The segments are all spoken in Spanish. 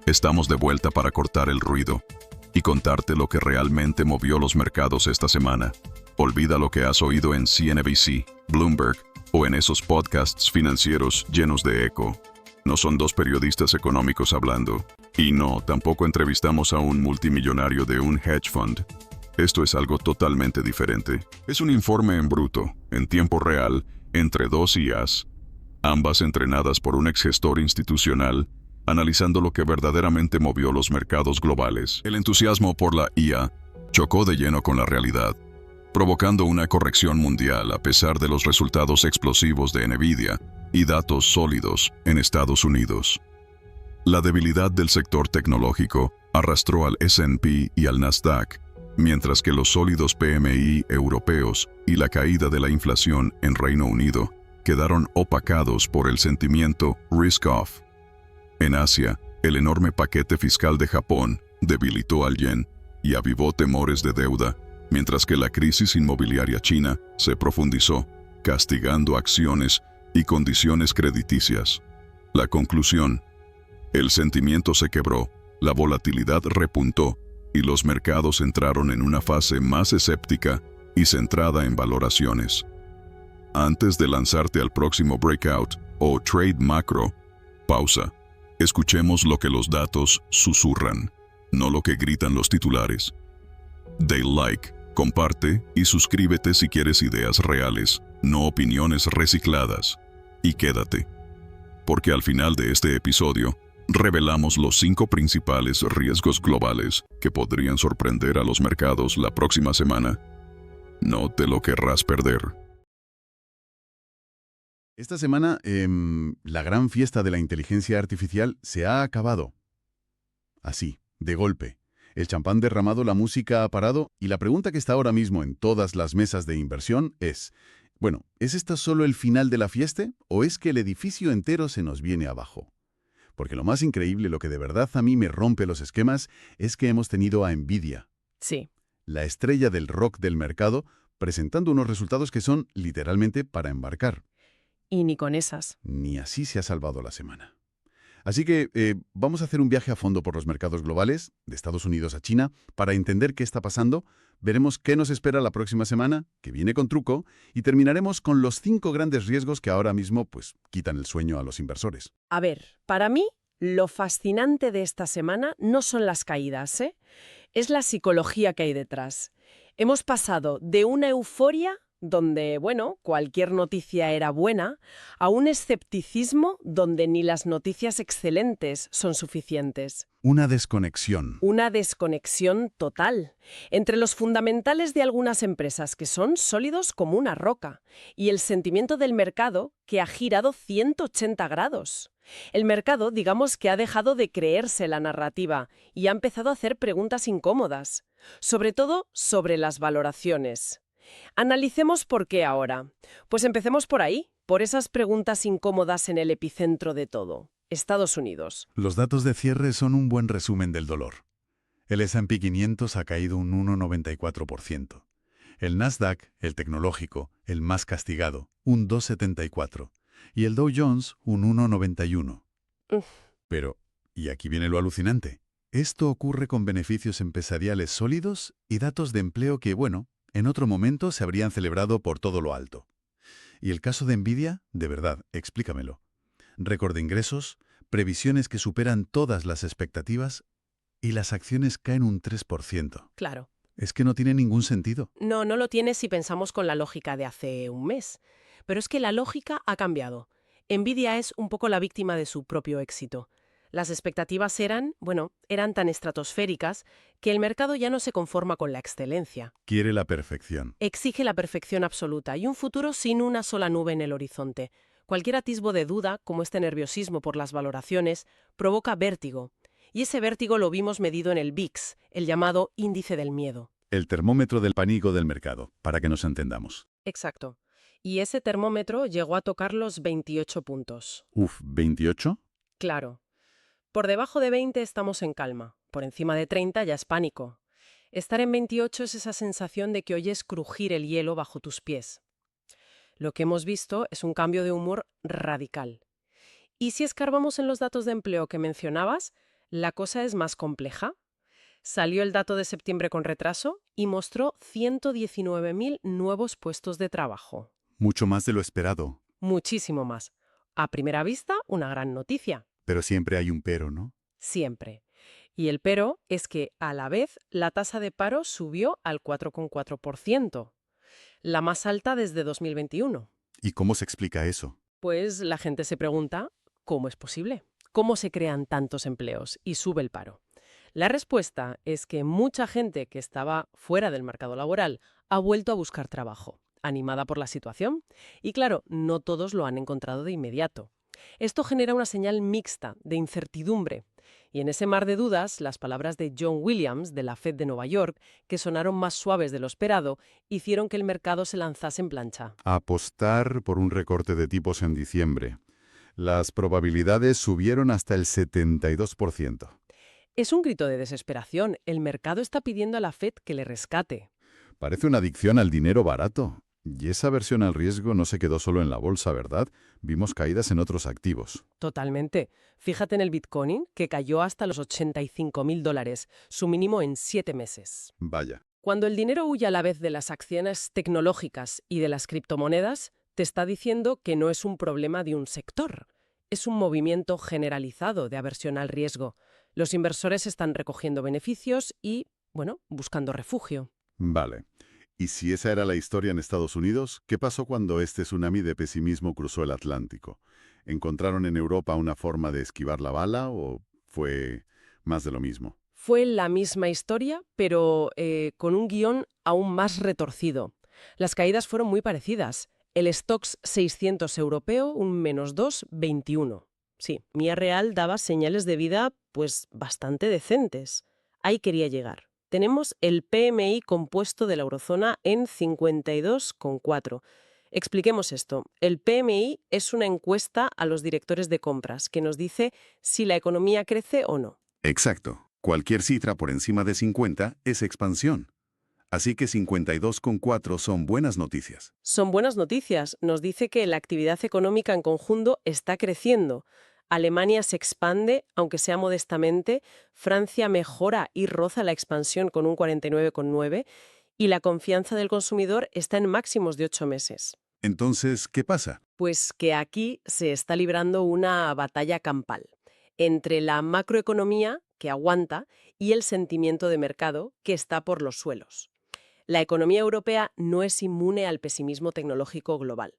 Estamos de vuelta para cortar el ruido y contarte lo que realmente movió los mercados esta semana. Olvida lo que has oído en CNBC, Bloomberg o en esos podcasts financieros llenos de eco. No son dos periodistas económicos hablando. Y no, tampoco entrevistamos a un multimillonario de un hedge fund. Esto es algo totalmente diferente. Es un informe en bruto, en tiempo real, entre dos IAs, ambas entrenadas por un exgestor institucional, analizando lo que verdaderamente movió los mercados globales. El entusiasmo por la IA chocó de lleno con la realidad, provocando una corrección mundial a pesar de los resultados explosivos de Nvidia y datos sólidos en Estados Unidos. La debilidad del sector tecnológico arrastró al S&P y al Nasdaq, mientras que los sólidos PMI europeos y la caída de la inflación en Reino Unido quedaron opacados por el sentimiento risk-off. En Asia, el enorme paquete fiscal de Japón debilitó al yen y avivó temores de deuda, mientras que la crisis inmobiliaria china se profundizó, castigando acciones y condiciones crediticias. La conclusión: el sentimiento se quebró, la volatilidad repuntó y los mercados entraron en una fase más escéptica y centrada en valoraciones. Antes de lanzarte al próximo breakout o trade macro, pausa. Escuchemos lo que los datos susurran, no lo que gritan los titulares. Dale like, comparte y suscríbete si quieres ideas reales, no opiniones recicladas. Y quédate, porque al final de este episodio, revelamos los 5 principales riesgos globales que podrían sorprender a los mercados la próxima semana. No te lo querrás perder. Esta semana, la gran fiesta de la inteligencia artificial se ha acabado. Así, de golpe. El champán derramado, la música ha parado y la pregunta que está ahora mismo en todas las mesas de inversión es, bueno, ¿es esta solo el final de la fiesta o es que el edificio entero se nos viene abajo? Porque lo más increíble, lo que de verdad a mí me rompe los esquemas, es que hemos tenido a Nvidia, Sí, la estrella del rock del mercado, presentando unos resultados que son literalmente para embarcar. y ni con esas. Ni así se ha salvado la semana. Así que vamos a hacer un viaje a fondo por los mercados globales, de Estados Unidos a China, para entender qué está pasando, veremos qué nos espera la próxima semana, que viene con truco, y terminaremos con los 5 grandes riesgos que ahora mismo pues quitan el sueño a los inversores. A ver, para mí, lo fascinante de esta semana no son las caídas, ¿eh? Es la psicología que hay detrás. Hemos pasado de una euforia donde, bueno, cualquier noticia era buena, a un escepticismo donde ni las noticias excelentes son suficientes. Una desconexión. Una desconexión total entre los fundamentales de algunas empresas que son sólidos como una roca y el sentimiento del mercado que ha girado 180 grados. El mercado, digamos que ha dejado de creerse la narrativa y ha empezado a hacer preguntas incómodas, sobre todo sobre las valoraciones. Analicemos por qué ahora. Pues empecemos por ahí, por esas preguntas incómodas en el epicentro de todo. Estados Unidos. Los datos de cierre son un buen resumen del dolor. El S&P 500 ha caído un 1,94%. El Nasdaq, el tecnológico, el más castigado, un 2,74%. Y el Dow Jones, un 1,91%. Uf. Pero, y aquí viene lo alucinante, esto ocurre con beneficios empresariales sólidos y datos de empleo que, bueno, en otro momento se habrían celebrado por todo lo alto. Y el caso de Nvidia, de verdad, explícamelo. Récord de ingresos, previsiones que superan todas las expectativas y las acciones caen un 3%. Claro. Es que no tiene ningún sentido. No lo tiene si pensamos con la lógica de hace un mes. Pero es que la lógica ha cambiado. Nvidia es un poco la víctima de su propio éxito. Las expectativas eran tan estratosféricas que el mercado ya no se conforma con la excelencia. Quiere la perfección. Exige la perfección absoluta y un futuro sin una sola nube en el horizonte. Cualquier atisbo de duda, como este nerviosismo por las valoraciones, provoca vértigo. Y ese vértigo lo vimos medido en el VIX, el llamado índice del miedo. El termómetro del pánico del mercado, para que nos entendamos. Exacto. Y ese termómetro llegó a tocar los 28 puntos. Uf, ¿28? Claro. Por debajo de 20 estamos en calma. Por encima de 30 ya es pánico. Estar en 28 es esa sensación de que oyes crujir el hielo bajo tus pies. Lo que hemos visto es un cambio de humor radical. Y si escarbamos en los datos de empleo que mencionabas, La cosa es más compleja. Salió el dato de septiembre con retraso y mostró 119.000 nuevos puestos de trabajo. Mucho más de lo esperado. Muchísimo más. A primera vista, una gran noticia. Pero siempre hay un pero, ¿no? Siempre. Y el pero es que, a la vez, la tasa de paro subió al 4,4%, la más alta desde 2021. ¿Y cómo se explica eso? Pues la gente se pregunta, ¿cómo es posible? ¿Cómo se crean tantos empleos y sube el paro? La respuesta es que mucha gente que estaba fuera del mercado laboral ha vuelto a buscar trabajo, animada por la situación. Y claro, no todos lo han encontrado de inmediato. Esto genera una señal mixta de incertidumbre. Y en ese mar de dudas, las palabras de John Williams, de la Fed de Nueva York, que sonaron más suaves de lo esperado, hicieron que el mercado se lanzase en plancha. Apostar por un recorte de tipos en diciembre. Las probabilidades subieron hasta el 72%. Es un grito de desesperación. El mercado está pidiendo a la Fed que le rescate. Parece una adicción al dinero barato. Y esa aversión al riesgo no se quedó solo en la bolsa, ¿verdad? Vimos caídas en otros activos. Totalmente. Fíjate en el Bitcoin, que cayó hasta los $85.000, su mínimo en 7 meses. Vaya. Cuando el dinero huye a la vez de las acciones tecnológicas y de las criptomonedas, te está diciendo que no es un problema de un sector. Es un movimiento generalizado de aversión al riesgo. Los inversores están recogiendo beneficios y, bueno, buscando refugio. Vale. ¿Y si esa era la historia en Estados Unidos, qué pasó cuando este tsunami de pesimismo cruzó el Atlántico? ¿Encontraron en Europa una forma de esquivar la bala o fue más de lo mismo? Fue la misma historia, pero con un guión aún más retorcido. Las caídas fueron muy parecidas. El Stoxx 600 europeo, un -2,21. Sí, MIA Real daba señales de vida, pues, bastante decentes. Ahí quería llegar. Tenemos el PMI compuesto de la eurozona en 52,4. Expliquemos esto. El PMI es una encuesta a los directores de compras que nos dice si la economía crece o no. Exacto. Cualquier cifra por encima de 50 es expansión. Así que 52,4 son buenas noticias. Son buenas noticias. Nos dice que la actividad económica en conjunto está creciendo. Alemania se expande, aunque sea modestamente. Francia mejora y roza la expansión con un 49,9. Y la confianza del consumidor está en máximos de 8 meses. Entonces, ¿qué pasa? Pues que aquí se está librando una batalla campal entre la macroeconomía, que aguanta, y el sentimiento de mercado, que está por los suelos. La economía europea no es inmune al pesimismo tecnológico global.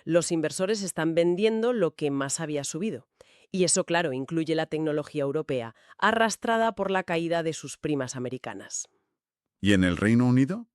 Los inversores están vendiendo lo que más había subido. Y eso, claro, incluye la tecnología europea, arrastrada por la caída de sus primas americanas. ¿Y en el Reino Unido?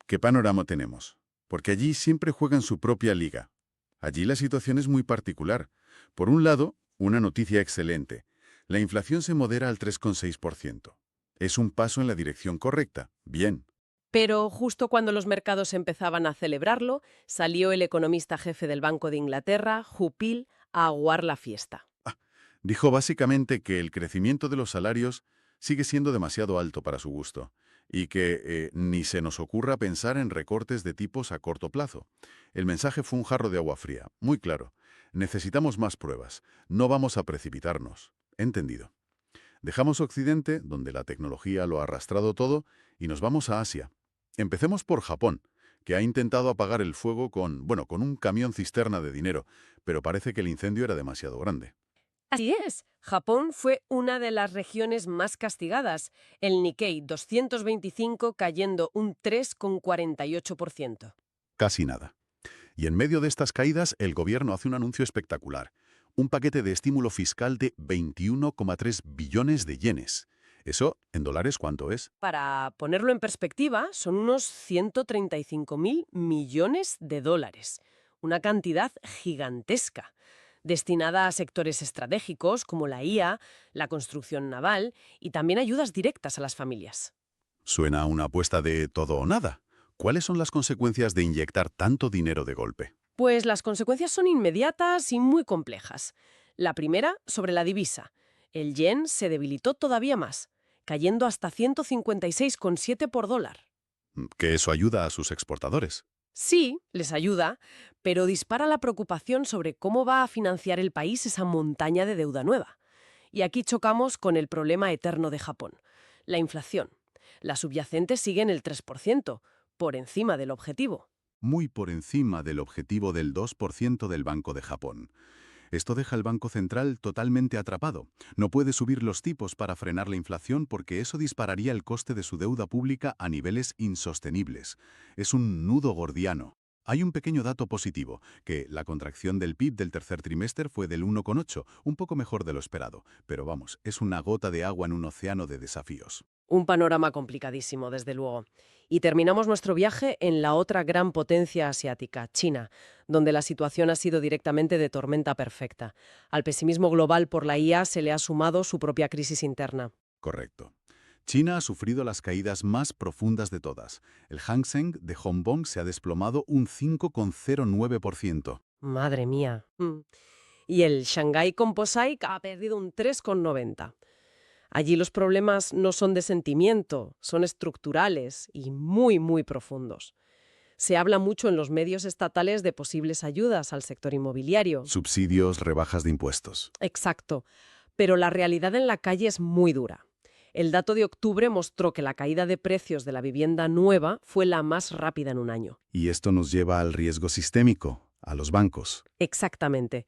¿Qué panorama tenemos? Porque allí siempre juegan su propia liga. Allí la situación es muy particular. Por un lado, una noticia excelente. La inflación se modera al 3,6%. Es un paso en la dirección correcta. Bien. Pero justo cuando los mercados empezaban a celebrarlo, salió el economista jefe del Banco de Inglaterra, Hugh Pill, a aguar la fiesta. Dijo básicamente que el crecimiento de los salarios sigue siendo demasiado alto para su gusto y que ni se nos ocurra pensar en recortes de tipos a corto plazo. El mensaje fue un jarro de agua fría, muy claro. Necesitamos más pruebas. No vamos a precipitarnos. Entendido. Dejamos Occidente, donde la tecnología lo ha arrastrado todo, y nos vamos a Asia. Empecemos por Japón, que ha intentado apagar el fuego con un camión cisterna de dinero, pero parece que el incendio era demasiado grande. Así es. Japón fue una de las regiones más castigadas, el Nikkei 225 cayendo un 3,48%. Casi nada. Y en medio de estas caídas, el gobierno hace un anuncio espectacular. Un paquete de estímulo fiscal de 21,3 billones de yenes. ¿Eso, en dólares, cuánto es? Para ponerlo en perspectiva, son unos 135.000 millones de dólares. Una cantidad gigantesca, destinada a sectores estratégicos como la IA, la construcción naval y también ayudas directas a las familias. Suena a una apuesta de todo o nada. ¿Cuáles son las consecuencias de inyectar tanto dinero de golpe? Pues las consecuencias son inmediatas y muy complejas. La primera, sobre la divisa. El yen se debilitó todavía más, cayendo hasta 156,7 por dólar. Que eso ayuda a sus exportadores. Sí, les ayuda, pero dispara la preocupación sobre cómo va a financiar el país esa montaña de deuda nueva. Y aquí chocamos con el problema eterno de Japón, la inflación. La subyacente sigue en el 3%, por encima del objetivo. Muy por encima del objetivo del 2% del Banco de Japón. Esto deja al Banco Central totalmente atrapado. No puede subir los tipos para frenar la inflación porque eso dispararía el coste de su deuda pública a niveles insostenibles. Es un nudo gordiano. Hay un pequeño dato positivo, que la contracción del PIB del tercer trimestre fue del 1,8, un poco mejor de lo esperado. Pero vamos, es una gota de agua en un océano de desafíos. Un panorama complicadísimo, desde luego. Y terminamos nuestro viaje en la otra gran potencia asiática, China, donde la situación ha sido directamente de tormenta perfecta. Al pesimismo global por la IA se le ha sumado su propia crisis interna. Correcto. China ha sufrido las caídas más profundas de todas. El Hang Seng de Hong Kong se ha desplomado un 5,09%. Madre mía. Y el Shanghai Composite ha perdido un 3,90%. Allí los problemas no son de sentimiento, son estructurales y muy, muy profundos. Se habla mucho en los medios estatales de posibles ayudas al sector inmobiliario. Subsidios, rebajas de impuestos. Exacto. Pero la realidad en la calle es muy dura. El dato de octubre mostró que la caída de precios de la vivienda nueva fue la más rápida en un año. Y esto nos lleva al riesgo sistémico, a los bancos. Exactamente.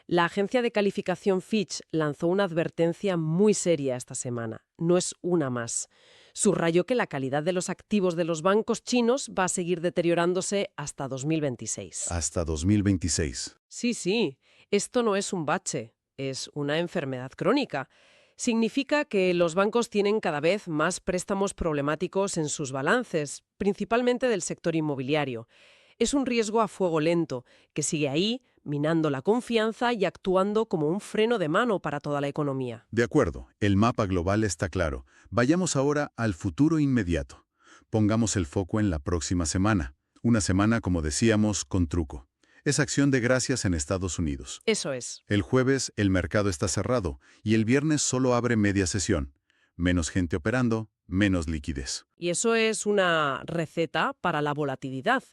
La agencia de calificación Fitch lanzó una advertencia muy seria esta semana. No es una más. Subrayó que la calidad de los activos de los bancos chinos va a seguir deteriorándose hasta 2026. Hasta 2026. Sí. Esto no es un bache, es una enfermedad crónica. Significa que los bancos tienen cada vez más préstamos problemáticos en sus balances, principalmente del sector inmobiliario. Es un riesgo a fuego lento, que sigue ahí, minando la confianza y actuando como un freno de mano para toda la economía. De acuerdo, el mapa global está claro. Vayamos ahora al futuro inmediato. Pongamos el foco en la próxima semana. Una semana, como decíamos, con truco. Es Acción de Gracias en Estados Unidos. Eso es. El jueves el mercado está cerrado y el viernes solo abre media sesión. Menos gente operando, menos liquidez. Y eso es una receta para la volatilidad.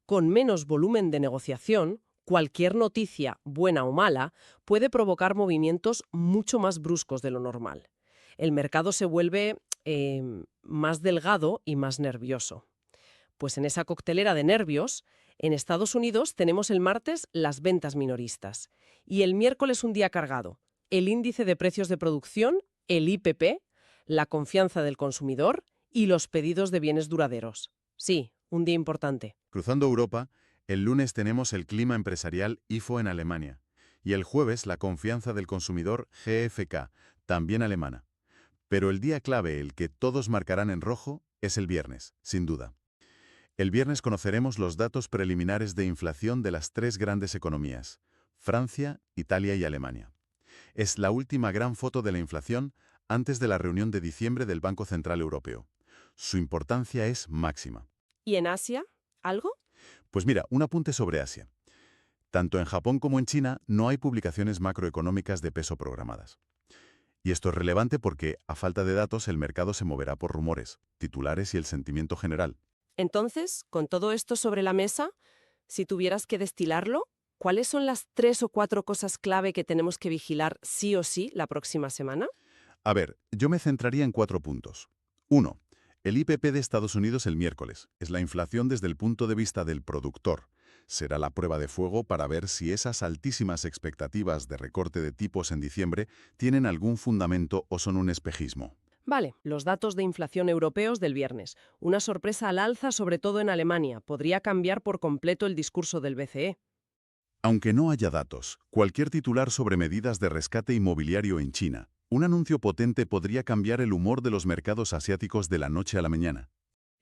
Con menos volumen de negociación, cualquier noticia, buena o mala, puede provocar movimientos mucho más bruscos de lo normal. El mercado se vuelve más delgado y más nervioso. Pues en esa coctelera de nervios, en Estados Unidos tenemos el martes las ventas minoristas y el miércoles un día cargado. El índice de precios de producción, el IPP, la confianza del consumidor y los pedidos de bienes duraderos. Sí, un día importante. Cruzando Europa, el lunes tenemos el clima empresarial IFO en Alemania y el jueves la confianza del consumidor GfK, también alemana. Pero el día clave, el que todos marcarán en rojo, es el viernes, sin duda. El viernes conoceremos los datos preliminares de inflación de las tres grandes economías, Francia, Italia y Alemania. Es la última gran foto de la inflación antes de la reunión de diciembre del Banco Central Europeo. Su importancia es máxima. ¿Y en Asia? ¿Algo? Pues mira, un apunte sobre Asia. Tanto en Japón como en China no hay publicaciones macroeconómicas de peso programadas. Y esto es relevante porque, a falta de datos, el mercado se moverá por rumores, titulares y el sentimiento general. Entonces, con todo esto sobre la mesa, si tuvieras que destilarlo, ¿cuáles son las 3 o 4 cosas clave que tenemos que vigilar sí o sí la próxima semana? A ver, yo me centraría en 4 puntos. 1. El IPP de Estados Unidos el miércoles. Es la inflación desde el punto de vista del productor. Será la prueba de fuego para ver si esas altísimas expectativas de recorte de tipos en diciembre tienen algún fundamento o son un espejismo. Vale, los datos de inflación europeos del viernes. Una sorpresa al alza, sobre todo en Alemania. Podría cambiar por completo el discurso del BCE. Aunque no haya datos, cualquier titular sobre medidas de rescate inmobiliario en China, un anuncio potente podría cambiar el humor de los mercados asiáticos de la noche a la mañana.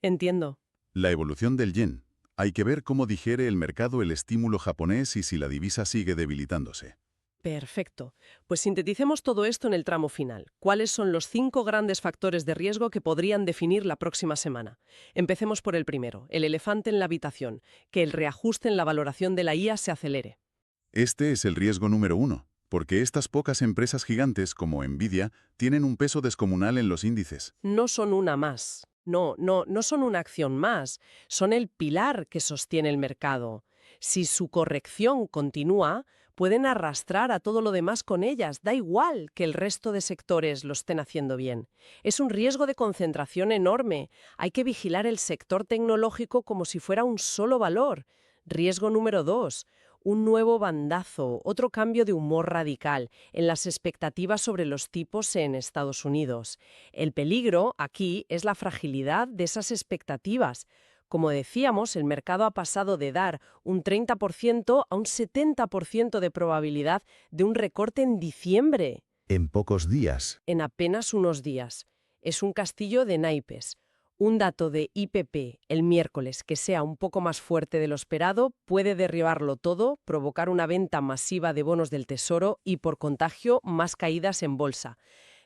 Entiendo. La evolución del yen. Hay que ver cómo digiere el mercado el estímulo japonés y si la divisa sigue debilitándose. Perfecto. Pues sinteticemos todo esto en el tramo final. ¿Cuáles son los 5 grandes factores de riesgo que podrían definir la próxima semana? Empecemos por el primero, el elefante en la habitación, que el reajuste en la valoración de la IA se acelere. Este es el riesgo número 1, porque estas pocas empresas gigantes como Nvidia tienen un peso descomunal en los índices. No son una más. No son una acción más. Son el pilar que sostiene el mercado. Si su corrección continúa, pueden arrastrar a todo lo demás con ellas. Da igual que el resto de sectores lo estén haciendo bien. Es un riesgo de concentración enorme. Hay que vigilar el sector tecnológico como si fuera un solo valor. Riesgo número 2. Un nuevo bandazo, otro cambio de humor radical en las expectativas sobre los tipos en Estados Unidos. El peligro aquí es la fragilidad de esas expectativas. Como decíamos, el mercado ha pasado de dar un 30% a un 70% de probabilidad de un recorte en diciembre. En pocos días. En apenas unos días. Es un castillo de naipes. Un dato de IPP el miércoles que sea un poco más fuerte de lo esperado puede derribarlo todo, provocar una venta masiva de bonos del Tesoro y, por contagio, más caídas en bolsa.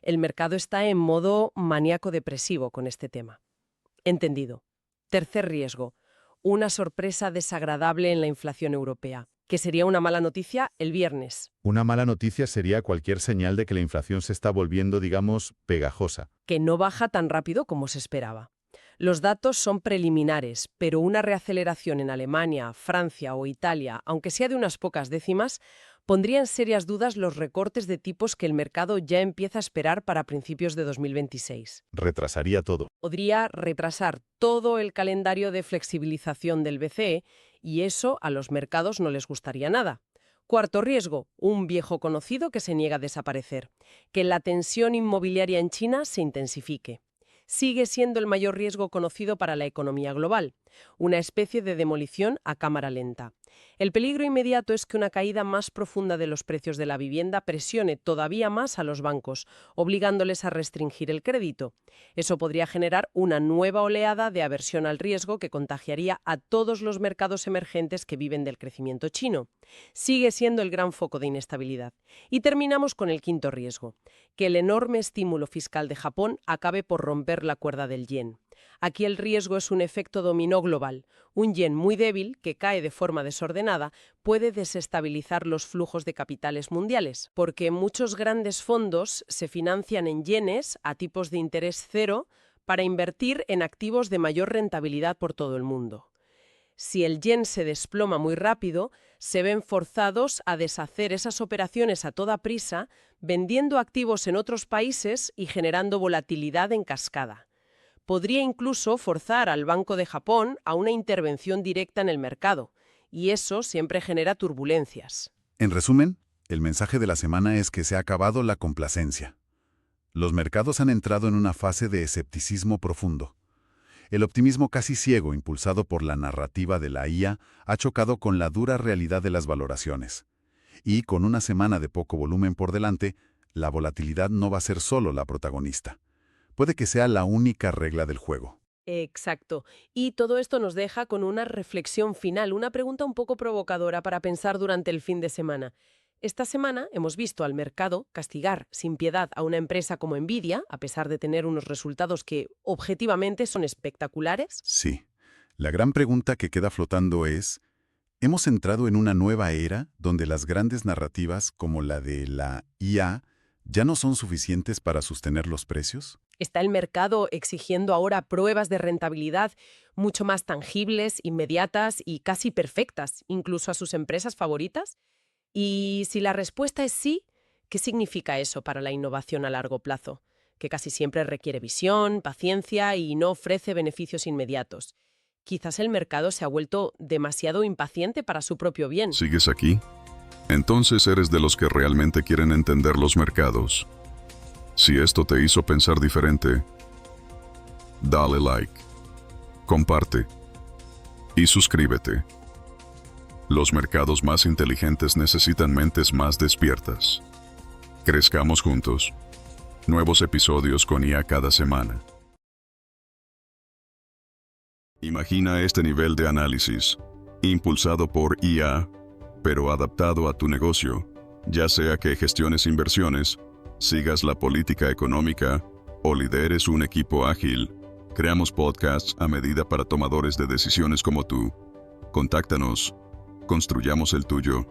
El mercado está en modo maníaco-depresivo con este tema. Entendido. Tercer riesgo. Una sorpresa desagradable en la inflación europea, que sería una mala noticia el viernes. Una mala noticia sería cualquier señal de que la inflación se está volviendo, digamos, pegajosa. Que no baja tan rápido como se esperaba. Los datos son preliminares, pero una reaceleración en Alemania, Francia o Italia, aunque sea de unas pocas décimas, pondría en serias dudas los recortes de tipos que el mercado ya empieza a esperar para principios de 2026. Retrasaría todo. Podría retrasar todo el calendario de flexibilización del BCE y eso a los mercados no les gustaría nada. Cuarto riesgo, un viejo conocido que se niega a desaparecer, que la tensión inmobiliaria en China se intensifique. Sigue siendo el mayor riesgo conocido para la economía global, una especie de demolición a cámara lenta. El peligro inmediato es que una caída más profunda de los precios de la vivienda presione todavía más a los bancos, obligándoles a restringir el crédito. Eso podría generar una nueva oleada de aversión al riesgo que contagiaría a todos los mercados emergentes que viven del crecimiento chino. Sigue siendo el gran foco de inestabilidad. Y terminamos con el quinto riesgo, que el enorme estímulo fiscal de Japón acabe por romper la cuerda del yen. Aquí el riesgo es un efecto dominó global. Un yen muy débil, que cae de forma desordenada, puede desestabilizar los flujos de capitales mundiales, porque muchos grandes fondos se financian en yenes a tipos de interés cero para invertir en activos de mayor rentabilidad por todo el mundo. Si el yen se desploma muy rápido, se ven forzados a deshacer esas operaciones a toda prisa, vendiendo activos en otros países y generando volatilidad en cascada. Podría incluso forzar al Banco de Japón a una intervención directa en el mercado, y eso siempre genera turbulencias. En resumen, el mensaje de la semana es que se ha acabado la complacencia. Los mercados han entrado en una fase de escepticismo profundo. El optimismo casi ciego impulsado por la narrativa de la IA ha chocado con la dura realidad de las valoraciones. Y con una semana de poco volumen por delante, la volatilidad no va a ser solo la protagonista. Puede que sea la única regla del juego. Exacto. Y todo esto nos deja con una reflexión final, una pregunta un poco provocadora para pensar durante el fin de semana. Esta semana hemos visto al mercado castigar sin piedad a una empresa como Nvidia, a pesar de tener unos resultados que objetivamente son espectaculares. Sí. La gran pregunta que queda flotando es, ¿hemos entrado en una nueva era donde las grandes narrativas como la de la IA ya no son suficientes para sostener los precios? ¿Está el mercado exigiendo ahora pruebas de rentabilidad mucho más tangibles, inmediatas y casi perfectas, incluso a sus empresas favoritas? Y si la respuesta es sí, ¿qué significa eso para la innovación a largo plazo? Que casi siempre requiere visión, paciencia y no ofrece beneficios inmediatos. Quizás el mercado se ha vuelto demasiado impaciente para su propio bien. ¿Sigues aquí? Entonces eres de los que realmente quieren entender los mercados. Si esto te hizo pensar diferente, dale like, comparte y suscríbete. Los mercados más inteligentes necesitan mentes más despiertas. Crezcamos juntos. Nuevos episodios con IA cada semana. Imagina este nivel de análisis, impulsado por IA, pero adaptado a tu negocio, ya sea que gestiones inversiones, sigas la política económica o lideres un equipo ágil. Creamos podcasts a medida para tomadores de decisiones como tú. Contáctanos. Construyamos el tuyo.